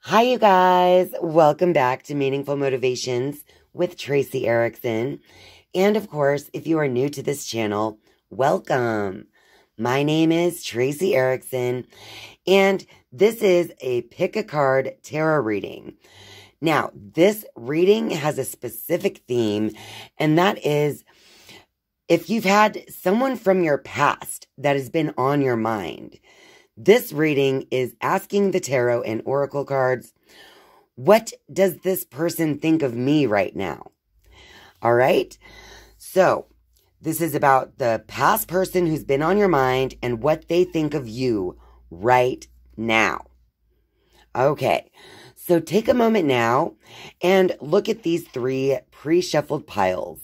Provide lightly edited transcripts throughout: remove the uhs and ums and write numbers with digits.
Hi, you guys. Welcome back to Meaningful Motivations with Tracy Erickson. And of course, if you are new to this channel, welcome. My name is Tracy Erickson, and this is a pick a card tarot reading. Now, this reading has a specific theme, and that is if you've had someone from your past that has been on your mind. This reading is asking the tarot and oracle cards, what does this person think of me right now? All right. So this is about the past person who's been on your mind and what they think of you right now. Okay. So take a moment now and look at these three pre-shuffled piles.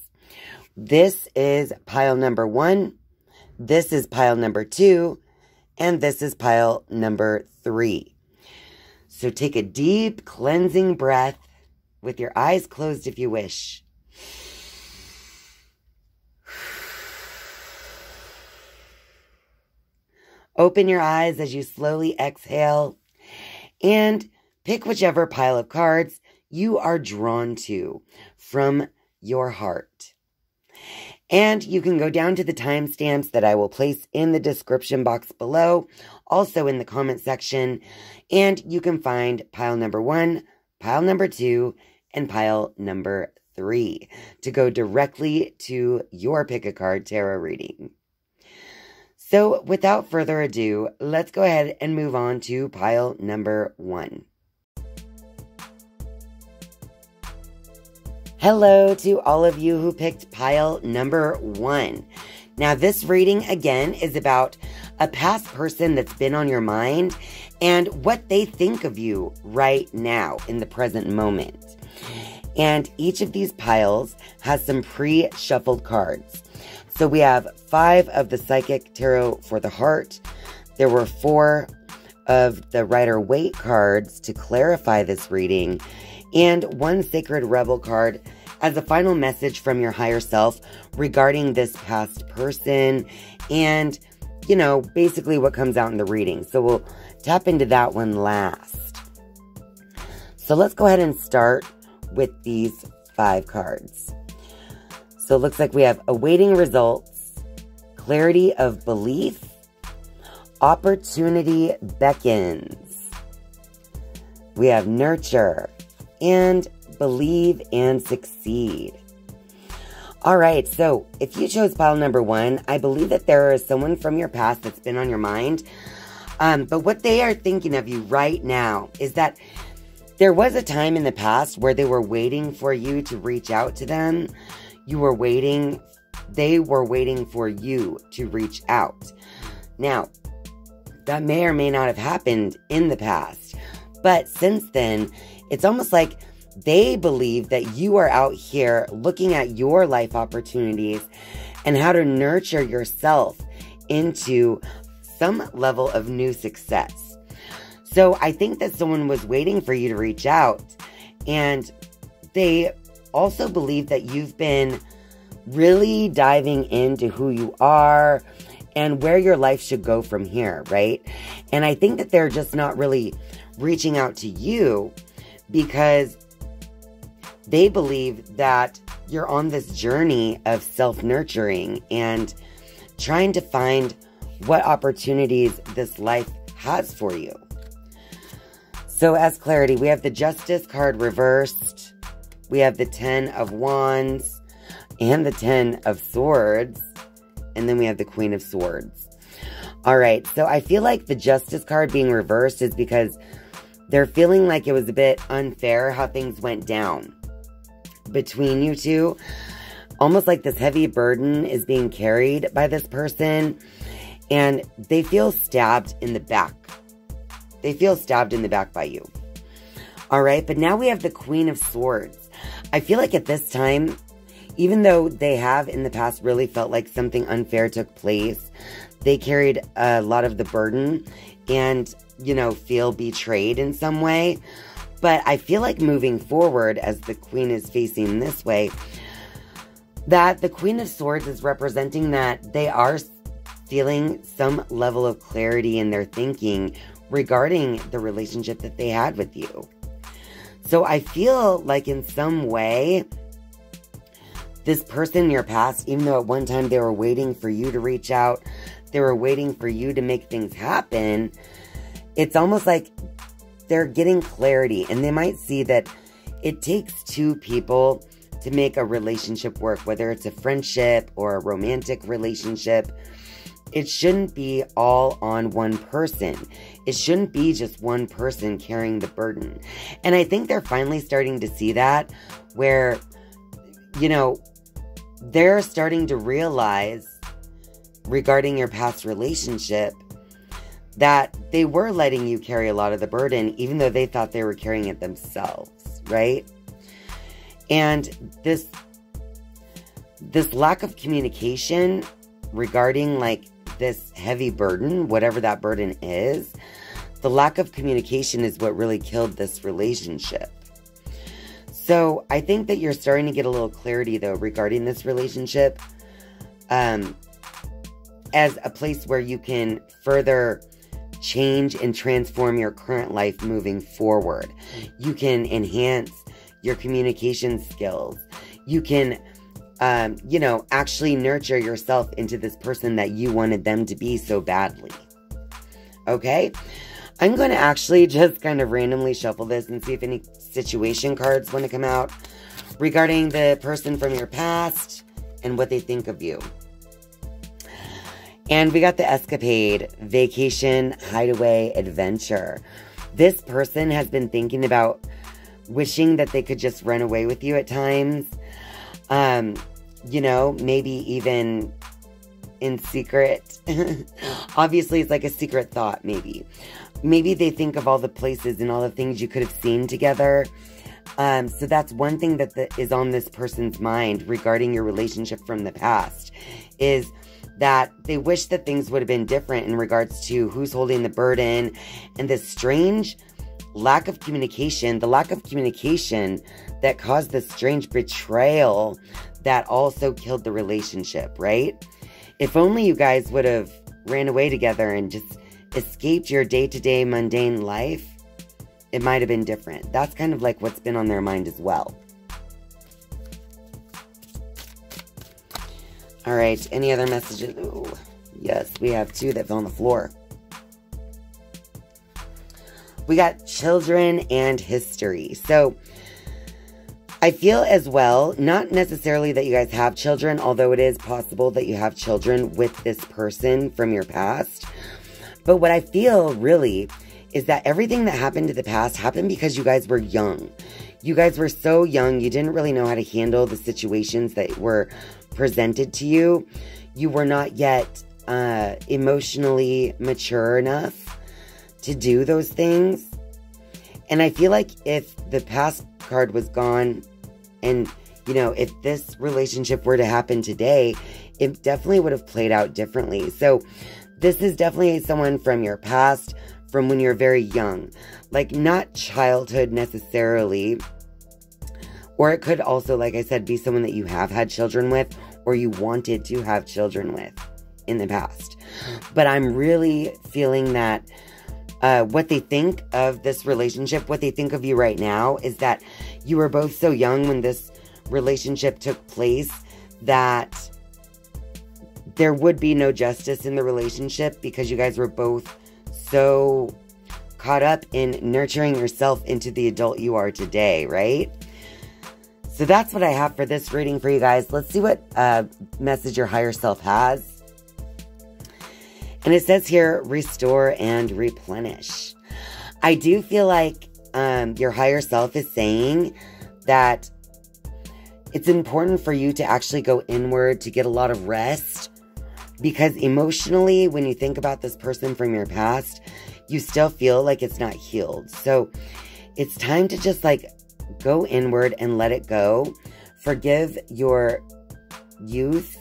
This is pile number 1. This is pile number 2. And this is pile number 3. So take a deep cleansing breath with your eyes closed if you wish. Open your eyes as you slowly exhale and pick whichever pile of cards you are drawn to from your heart. And you can go down to the timestamps that I will place in the description box below, also in the comment section, and you can find pile number 1, pile number 2, and pile number 3 to go directly to your pick a card tarot reading. So without further ado, let's go ahead and move on to pile number 1. Hello to all of you who picked pile number 1. Now, this reading, again, is about a past person that's been on your mind and what they think of you right now in the present moment. And each of these piles has some pre-shuffled cards. So we have 5 of the Psychic Tarot for the Heart. There were 4 of the Rider-Waite cards to clarify this reading, and 1 Sacred Rebel card as a final message from your higher self regarding this past person and, you know, basically what comes out in the reading. So we'll tap into that one last. So let's go ahead and start with these 5 cards. So it looks like we have awaiting results, clarity of belief, opportunity beckons. We have nurture and believe and succeed. All right, so if you chose pile number 1, I believe that there is someone from your past that's been on your mind. But what they are thinking of you right now is that there was a time in the past where they were waiting for you to reach out to them. They were waiting for you to reach out. Now, that may or may not have happened in the past. But since then, it's almost like they believe that you are out here looking at your life opportunities and how to nurture yourself into some level of new success. So I think that someone was waiting for you to reach out, and they also believe that you've been really diving into who you are and where your life should go from here, right? And I think that they're just not really reaching out to you because they believe that you're on this journey of self-nurturing and trying to find what opportunities this life has for you. So as clarity, we have the Justice card reversed. We have the 10 of Wands and the 10 of Swords. And then we have the Queen of Swords. All right, so I feel like the Justice card being reversed is because they're feeling like it was a bit unfair how things went down between you two. Almost like this heavy burden is being carried by this person, and they feel stabbed in the back. They feel stabbed in the back by you. All right, but now we have the Queen of Swords. I feel like at this time, even though they have in the past really felt like something unfair took place, they carried a lot of the burden and, you know, feel betrayed in some way. But I feel like moving forward, as the Queen is facing this way, that the Queen of Swords is representing that they are feeling some level of clarity in their thinking regarding the relationship that they had with you. So I feel like in some way, this person in your past, even though at one time they were waiting for you to reach out, they were waiting for you to make things happen, it's almost like they're getting clarity, and they might see that it takes two people to make a relationship work, whether it's a friendship or a romantic relationship. It shouldn't be all on one person. It shouldn't be just one person carrying the burden. And I think they're finally starting to see that, where, you know, they're starting to realize regarding your past relationship that they were letting you carry a lot of the burden, even though they thought they were carrying it themselves, right? And this lack of communication regarding like this heavy burden, whatever that burden is, the lack of communication is what really killed this relationship. So I think that you're starting to get a little clarity though regarding this relationship, as a place where you can further change and transform your current life moving forward. You can enhance your communication skills. You can, you know, actually nurture yourself into this person that you wanted them to be so badly. Okay? I'm going to actually just kind of randomly shuffle this and see if any situation cards want to come out regarding the person from your past and what they think of you. And we got the escapade, vacation, hideaway, adventure. This person has been thinking about wishing that they could just run away with you at times. You know, maybe even in secret. Obviously, it's like a secret thought, maybe. Maybe they think of all the places and all the things you could have seen together. So that's one thing that is on this person's mind regarding your relationship from the past, is that they wish that things would have been different in regards to who's holding the burden and this strange lack of communication, the lack of communication that caused this strange betrayal that also killed the relationship, right? If only you guys would have ran away together and just escaped your day-to-day mundane life, it might have been different. That's kind of like what's been on their mind as well. All right, any other messages? Ooh, yes, we have two that fell on the floor. We got children and history. So I feel as well, not necessarily that you guys have children, although it is possible that you have children with this person from your past. But what I feel really is that everything that happened in the past happened because you guys were young. You guys were so young, you didn't really know how to handle the situations that were presented to you. You were not yet emotionally mature enough to do those things. And I feel like if the past card was gone and, you know, if this relationship were to happen today, it definitely would have played out differently. So this is definitely someone from your past, from when you're very young. Like, not childhood necessarily. Or it could also, like I said, be someone that you have had children with or you wanted to have children with in the past. But I'm really feeling that what they think of this relationship, what they think of you right now, is that you were both so young when this relationship took place that there would be no justice in the relationship because you guys were both so caught up in nurturing yourself into the adult you are today, right? So that's what I have for this reading for you guys. Let's see what message your higher self has. And it says here, restore and replenish. I do feel like your higher self is saying that it's important for you to actually go inward, to get a lot of rest. Because emotionally, when you think about this person from your past, you still feel like it's not healed. So it's time to just like go inward and let it go. Forgive your youth.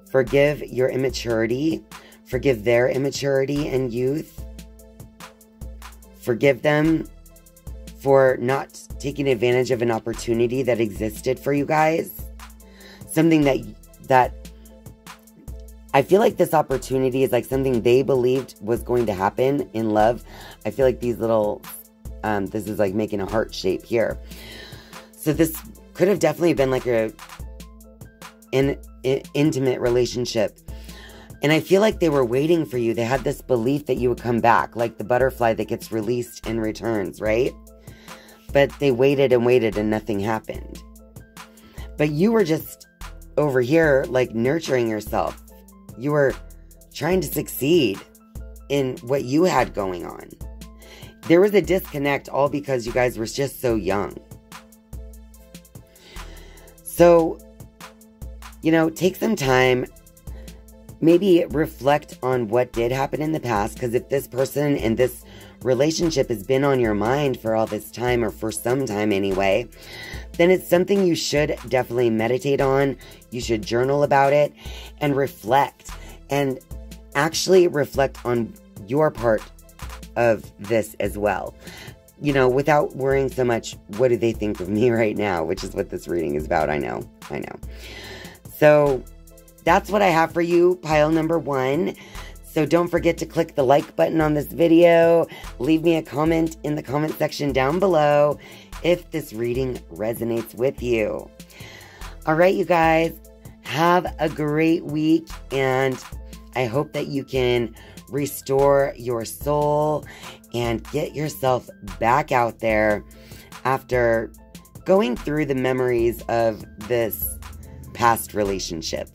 Forgive your immaturity. Forgive their immaturity and youth. Forgive them for not taking advantage of an opportunity that existed for you guys. Something that I feel like this opportunity is like something they believed was going to happen in love. I feel like these little, this is like making a heart shape here. So this could have definitely been like an intimate relationship. And I feel like they were waiting for you. They had this belief that you would come back, like the butterfly that gets released and returns, right? But they waited and waited and nothing happened. But you were just over here like nurturing yourself. You were trying to succeed in what you had going on. There was a disconnect all because you guys were just so young. So, you know, take some time. Maybe reflect on what did happen in the past. Because if this person and this relationship has been on your mind for all this time, or for some time anyway, then it's something you should definitely meditate on. You should journal about it and reflect. And actually reflect on your part of this as well. You know, without worrying so much, what do they think of me right now? Which is what this reading is about. I know. So that's what I have for you, pile number 1. So don't forget to click the like button on this video. Leave me a comment in the comment section down below if this reading resonates with you. All right, you guys, have a great week, and I hope that you can restore your soul and get yourself back out there after going through the memories of this past relationship.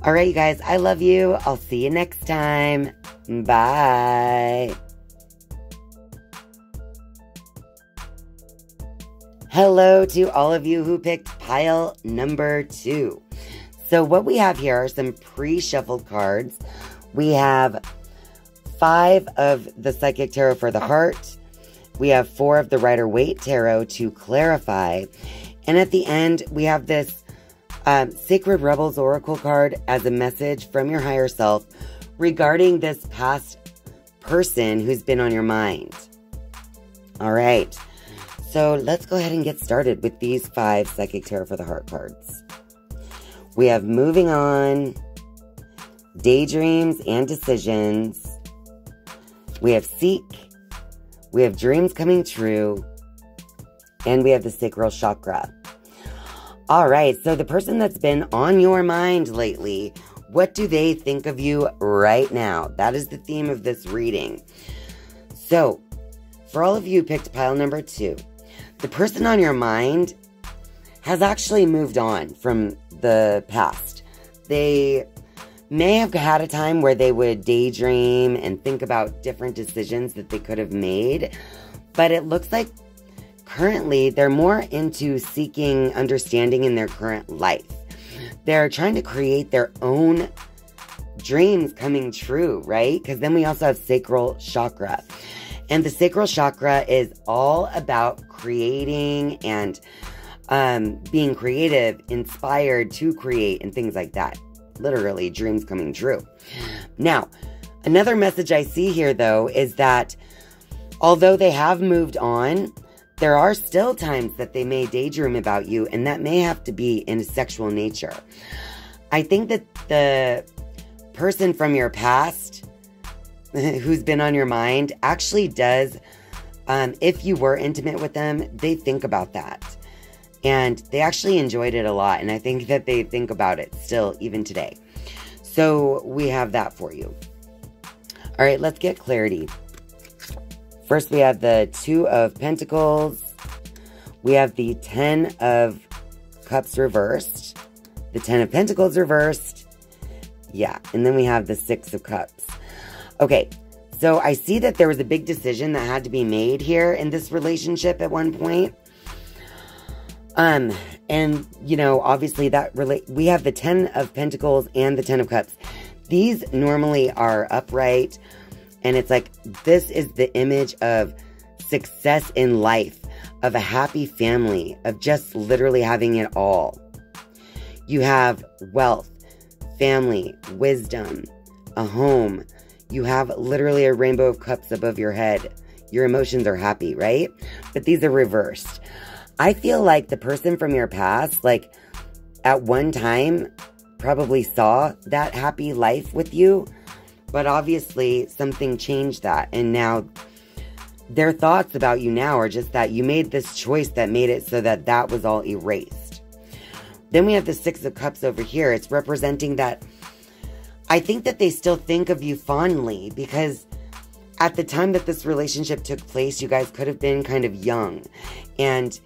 All right, you guys, I love you. I'll see you next time. Bye. Hello to all of you who picked pile number 2. So what we have here are some pre-shuffled cards. We have 5 of the Psychic Tarot for the Heart. We have 4 of the Rider-Waite Tarot to clarify. And at the end, we have this Sacred Rebels Oracle card as a message from your higher self regarding this past person who's been on your mind. All right. So let's go ahead and get started with these 5 Psychic Tarot for the Heart cards. We have Moving On, Daydreams and Decisions. We have Seek. We have Dreams Coming True. And we have the Sacral Chakra. All right, so the person that's been on your mind lately, what do they think of you right now? That is the theme of this reading. So, for all of you who picked pile number 2, the person on your mind has actually moved on from the past. They may have had a time where they would daydream and think about different decisions that they could have made, but it looks like currently they're more into seeking understanding in their current life. They're trying to create their own dreams coming true, right? Because then we also have Sacral Chakra. And the Sacral Chakra is all about creating and being creative, inspired to create, and things like that. Literally, dreams coming true. Now, another message I see here, though, is that although they have moved on, there are still times that they may daydream about you, and that may have to be in a sexual nature. I think that the person from your past who's been on your mind actually does, if you were intimate with them, they think about that. And they actually enjoyed it a lot, and I think that they think about it still, even today. So we have that for you. All right, let's get clarity. First, we have the 2 of Pentacles. We have the 10 of Cups reversed. The 10 of Pentacles reversed. Yeah, and then we have the 6 of Cups. Okay, so I see that there was a big decision that had to be made here in this relationship at one point. And, you know, obviously we have the 10 of Pentacles and the 10 of Cups. These normally are upright. And it's like, this is the image of success in life, of a happy family, of just literally having it all. You have wealth, family, wisdom, a home. You have literally a rainbow of cups above your head. Your emotions are happy, right? But these are reversed. I feel like the person from your past, like, at one time, probably saw that happy life with you, but obviously something changed that. And now their thoughts about you now are just that you made this choice that made it so that that was all erased. Then we have the Six of Cups over here. It's representing that I think that they still think of you fondly, because at the time that this relationship took place, you guys could have been kind of young. And,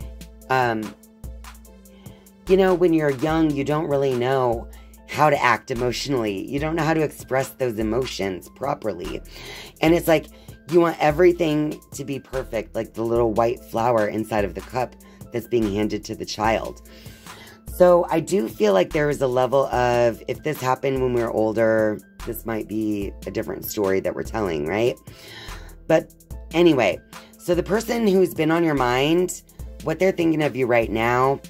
you know, when you're young, you don't really know how to act emotionally. You don't know how to express those emotions properly. And it's like, you want everything to be perfect, like the little white flower inside of the cup that's being handed to the child. So I do feel like there is a level of, if this happened when we were older, this might be a different story that we're telling, right? But anyway, so the person who's been on your mind, what they're thinking of you right now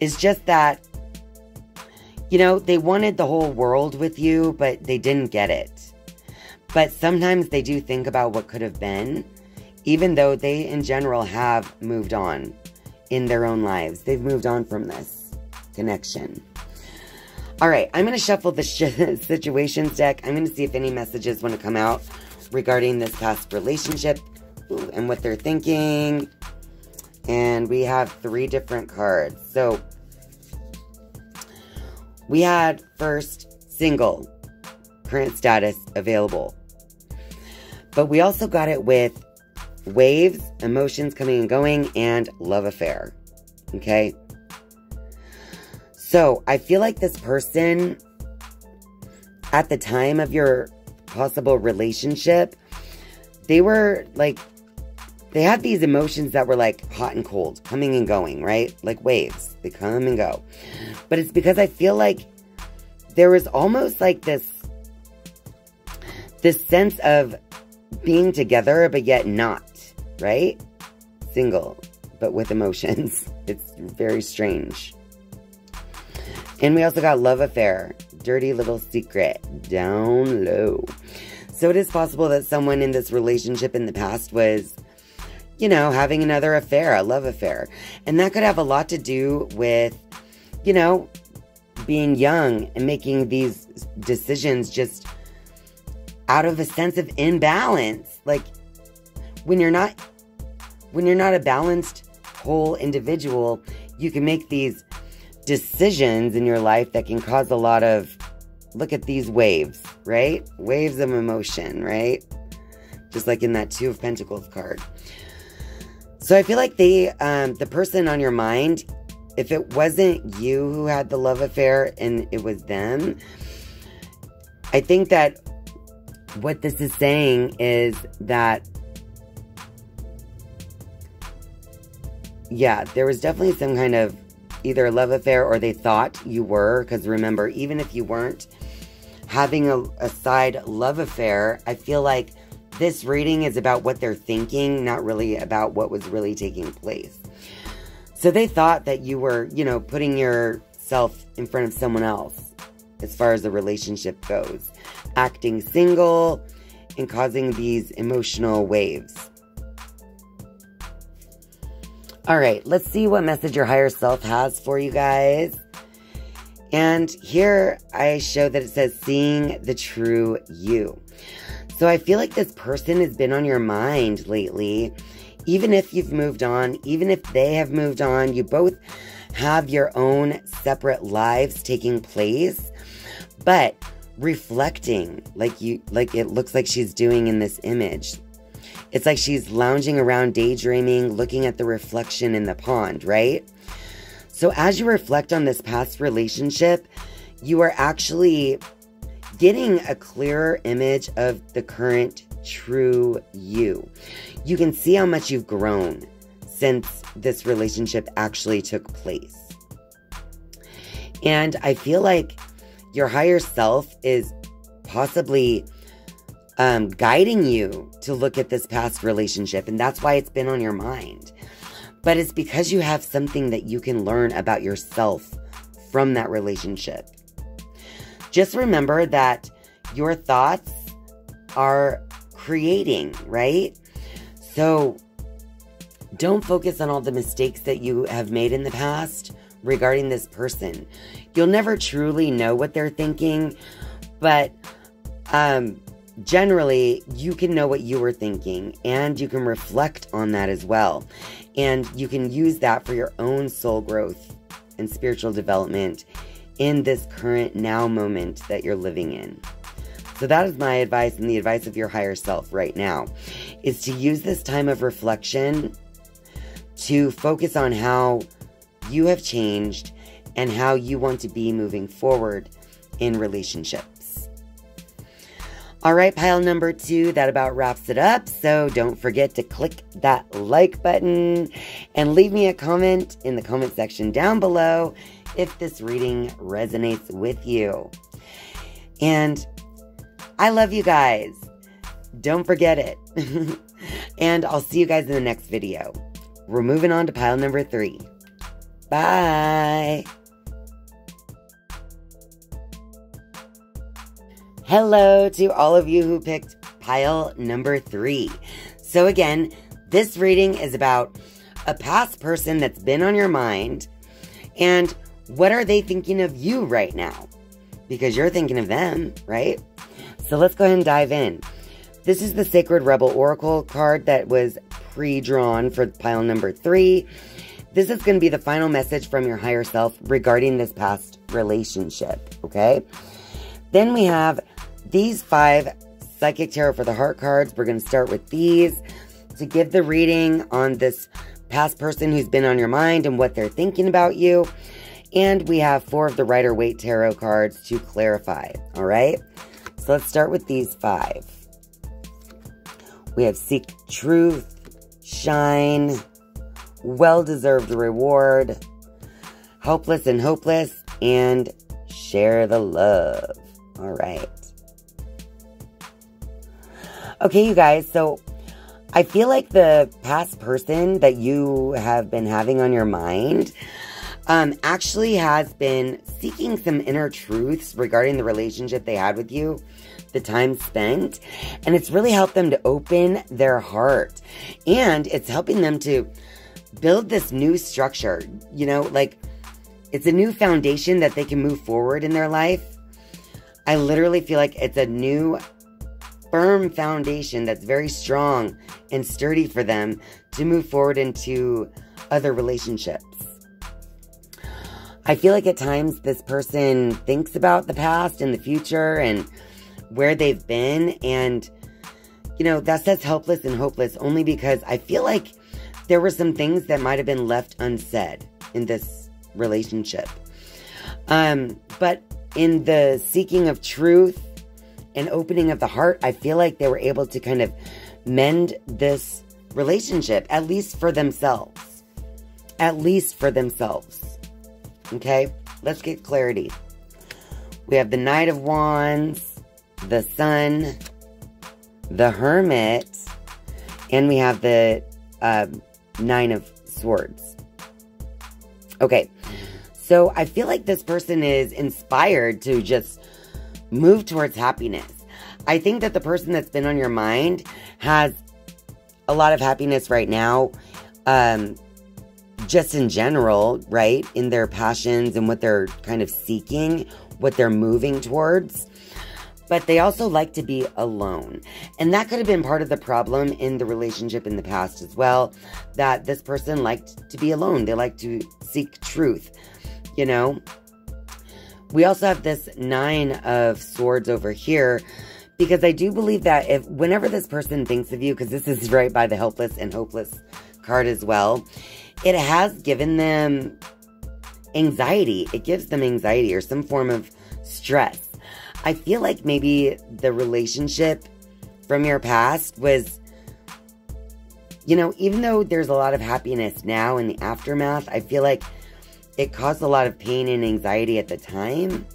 is just that, you know, they wanted the whole world with you, but they didn't get it. But sometimes they do think about what could have been, even though they in general have moved on in their own lives. They've moved on from this connection. All right, I'm going to shuffle the situations deck. I'm going to see if any messages want to come out regarding this past relationship and what they're thinking. And we have 3 different cards. So we had first single, current status, available. But we also got it with waves, emotions coming and going, and love affair. Okay? So I feel like this person, at the time of your possible relationship, they were like, they had these emotions that were like hot and cold, coming and going, right? Like waves. They come and go. But it's because I feel like there was almost like this sense of being together, but yet not, right? Single, but with emotions. It's very strange. And we also got love affair, dirty little secret, down low. So it is possible that someone in this relationship in the past was, you know, having another affair, a love affair. And that could have a lot to do with, you know, being young and making these decisions just out of a sense of imbalance. Like when you're not a balanced whole individual, you can make these decisions in your life that can cause a lot of, look at these waves, right? Waves of emotion, right? Just like in that 2 of Pentacles card. So I feel like the person on your mind, if it wasn't you who had the love affair and it was them, I think that what this is saying is that, yeah, there was definitely some kind of either a love affair or they thought you were. Because remember, even if you weren't having a side love affair, I feel like this reading is about what they're thinking, not really about what was really taking place. So they thought that you were, you know, putting yourself in front of someone else as far as the relationship goes. Acting single and causing these emotional waves. All right, let's see what message your higher self has for you guys. And here I show that it says, seeing the true you. So I feel like this person has been on your mind lately. Even if you've moved on, even if they have moved on, you both have your own separate lives taking place. But reflecting, like it looks like she's doing in this image. It's like she's lounging around, daydreaming, looking at the reflection in the pond, right? So as you reflect on this past relationship, you are actually getting a clearer image of the current true you. You can see how much you've grown since this relationship actually took place. And I feel like your higher self is possibly guiding you to look at this past relationship. And that's why it's been on your mind. But it's because you have something that you can learn about yourself from that relationship. Just remember that your thoughts are creating, right? So don't focus on all the mistakes that you have made in the past. regarding this person. You'll never truly know what they're thinking, but generally you can know what you were thinking, and you can reflect on that as well. And you can use that for your own soul growth and spiritual development in this current now moment that you're living in. So that is my advice, and the advice of your higher self right now, is to use this time of reflection to focus on how you have changed and how you want to be moving forward in relationships. All right, pile number 2, that about wraps it up. So don't forget to click that like button and leave me a comment in the comment section down below if this reading resonates with you. And I love you guys. Don't forget it. And I'll see you guys in the next video. We're moving on to pile number 3. Bye. Hello to all of you who picked pile number 3. So again, this reading is about a past person that's been on your mind, and what are they thinking of you right now? Because you're thinking of them, right? So let's go ahead and dive in. This is the Sacred Rebel Oracle card that was pre-drawn for pile number 3. This is going to be the final message from your higher self regarding this past relationship, okay? Then we have these 5 Psychic Tarot for the Heart cards. We're going to start with these to give the reading on this past person who's been on your mind and what they're thinking about you. And we have 4 of the Rider-Waite Tarot cards to clarify, all right? So let's start with these 5. We have Seek Truth, Shine, Well-Deserved Reward, Helpless and Hopeless, and Share the Love. All right. Okay, you guys, so I feel like the past person that you have been having on your mind actually has been seeking some inner truths regarding the relationship they had with you, the time spent, and it's really helped them to open their heart, and it's helping them to build this new structure, you know, like it's a new foundation that they can move forward in their life. I literally feel like it's a new firm foundation that's very strong and sturdy for them to move forward into other relationships. I feel like at times this person thinks about the past and the future and where they've been, and you know, that says helpless and hopeless only because I feel like there were some things that might have been left unsaid in this relationship. But in the seeking of truth and opening of the heart, I feel like they were able to kind of mend this relationship, at least for themselves. At least for themselves. Okay, let's get clarity. We have the Knight of Wands, the Sun, the Hermit, and we have the Nine of Swords. Okay, so I feel like this person is inspired to just move towards happiness. I think that the person that's been on your mind has a lot of happiness right now, just in general, right? In their passions and what they're kind of seeking, what they're moving towards. But they also like to be alone. And that could have been part of the problem in the relationship in the past as well, that this person liked to be alone. They like to seek truth, you know? We also have this Nine of Swords over here, because I do believe that whenever this person thinks of you, because this is right by the Helpless and Hopeless card as well, it has given them anxiety. It gives them anxiety or some form of stress. I feel like maybe the relationship from your past was, you know, even though there's a lot of happiness now in the aftermath, I feel like it caused a lot of pain and anxiety at the time.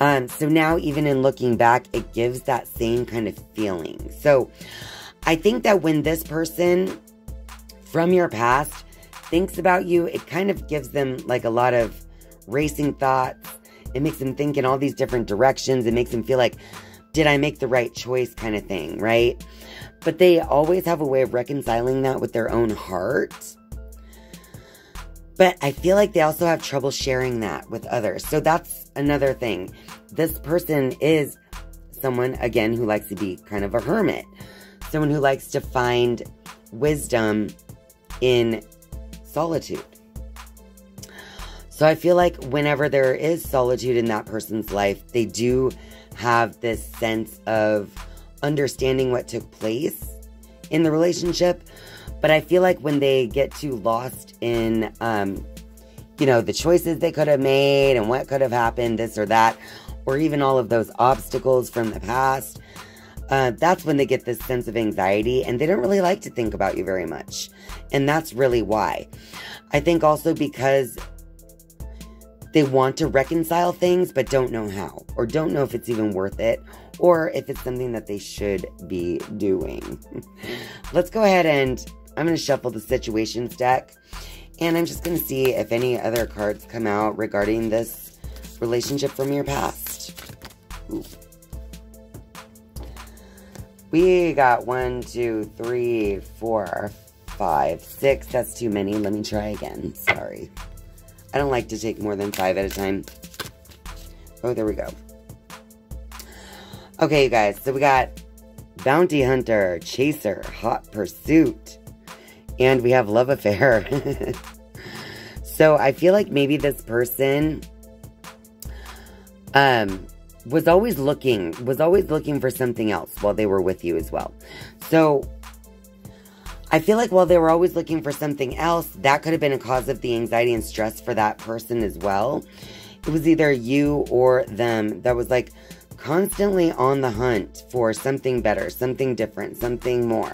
So now, even in looking back, it gives that same kind of feeling. So I think that when this person from your past thinks about you, it kind of gives them like a lot of racing thoughts. It makes them think in all these different directions. It makes them feel like, did I make the right choice kind of thing, right? But they always have a way of reconciling that with their own heart. But I feel like they also have trouble sharing that with others. So that's another thing. This person is someone, again, who likes to be kind of a hermit. Someone who likes to find wisdom in solitude. So I feel like whenever there is solitude in that person's life, they do have this sense of understanding what took place in the relationship. But I feel like when they get too lost in, you know, the choices they could have made and what could have happened, this or that, or even all of those obstacles from the past, that's when they get this sense of anxiety, and they don't really like to think about you very much. And that's really why. I think also because they want to reconcile things, but don't know how, or don't know if it's even worth it, or if it's something that they should be doing. Let's go ahead and I'm going to shuffle the situations deck, and I'm just going to see if any other cards come out regarding this relationship from your past. Ooh. We got 1, 2, 3, 4, 5, 6. That's too many. Let me try again. Sorry. I don't like to take more than 5 at a time. Oh, there we go. Okay, you guys. So we got Bounty Hunter, Chaser, Hot Pursuit, and we have Love Affair. So I feel like maybe this person was always looking for something else while they were with you as well. So I feel like while they were always looking for something else, that could have been a cause of the anxiety and stress for that person as well. It was either you or them that was like constantly on the hunt for something better, something different, something more.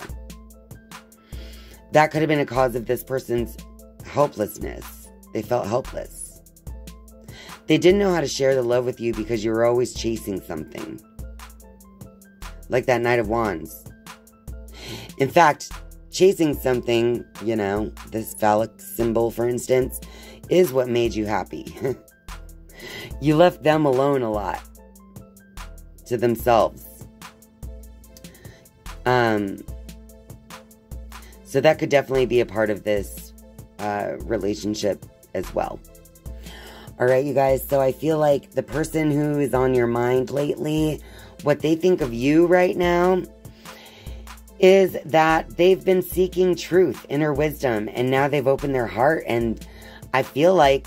That could have been a cause of this person's helplessness. They felt helpless. They didn't know how to share the love with you because you were always chasing something. Like that Knight of Wands. In fact, chasing something, you know, this phallic symbol, for instance, is what made you happy. You left them alone a lot. To themselves. So that could definitely be a part of this relationship as well. Alright, you guys, so I feel like the person who is on your mind lately, what they think of you right now is that they've been seeking truth, inner wisdom, and now they've opened their heart, and I feel like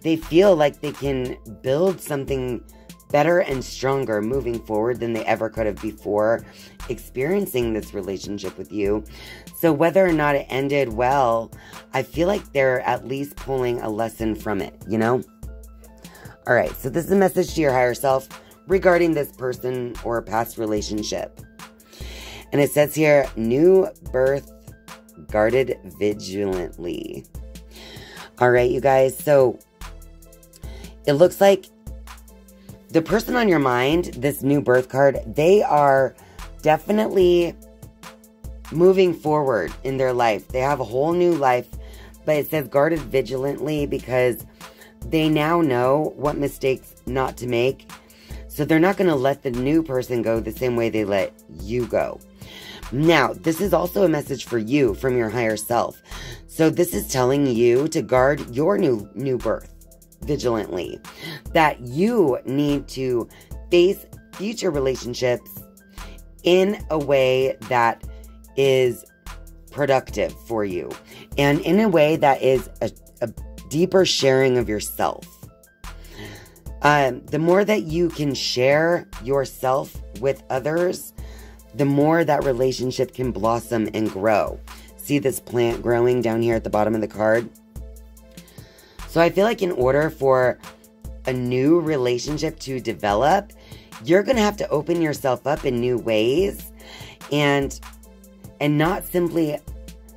they can build something better and stronger moving forward than they ever could have before experiencing this relationship with you. So whether or not it ended well, I feel like they're at least pulling a lesson from it, you know? All right, so this is a message to your higher self regarding this person or past relationship. And it says here, new birth guarded vigilantly. All right, you guys, so it looks like the person on your mind, this new birth card, they are definitely moving forward in their life. They have a whole new life, but it says guarded vigilantly because they now know what mistakes not to make. So they're not going to let the new person go the same way they let you go. Now, this is also a message for you from your higher self. So this is telling you to guard your new birth vigilantly, that you need to face future relationships in a way that is productive for you and in a way that is a deeper sharing of yourself. The more that you can share yourself with others, the more that relationship can blossom and grow. See this plant growing down here at the bottom of the card? So I feel like in order for a new relationship to develop, you're going to have to open yourself up in new ways and not simply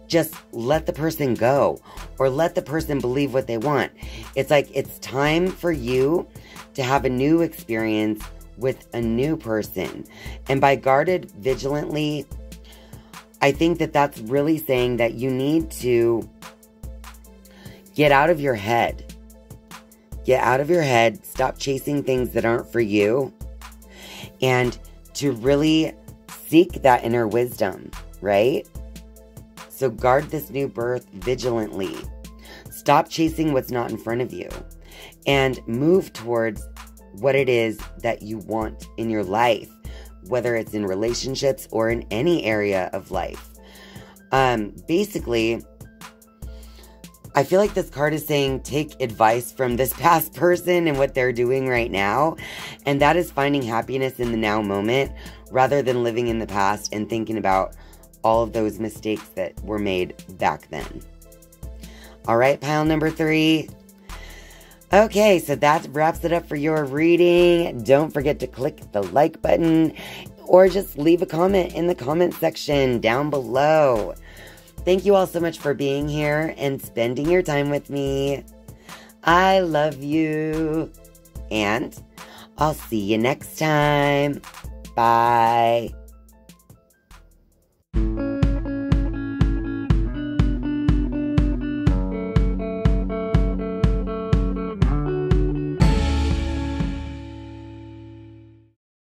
just let the person go or let the person believe what they want. It's like it's time for you to have a new experience with a new person. And by guarded vigilantly, I think that that's really saying that you need to get out of your head. Get out of your head. Stop chasing things that aren't for you. And to really seek that inner wisdom, right? So guard this new birth vigilantly. Stop chasing what's not in front of you and move towards what it is that you want in your life, whether it's in relationships or in any area of life. Basically, I feel like this card is saying take advice from this past person and what they're doing right now. And that is finding happiness in the now moment rather than living in the past and thinking about all of those mistakes that were made back then. All right, pile number 3. Okay, so that wraps it up for your reading. Don't forget to click the like button or just leave a comment in the comment section down below. Thank you all so much for being here and spending your time with me. I love you. And I'll see you next time. Bye.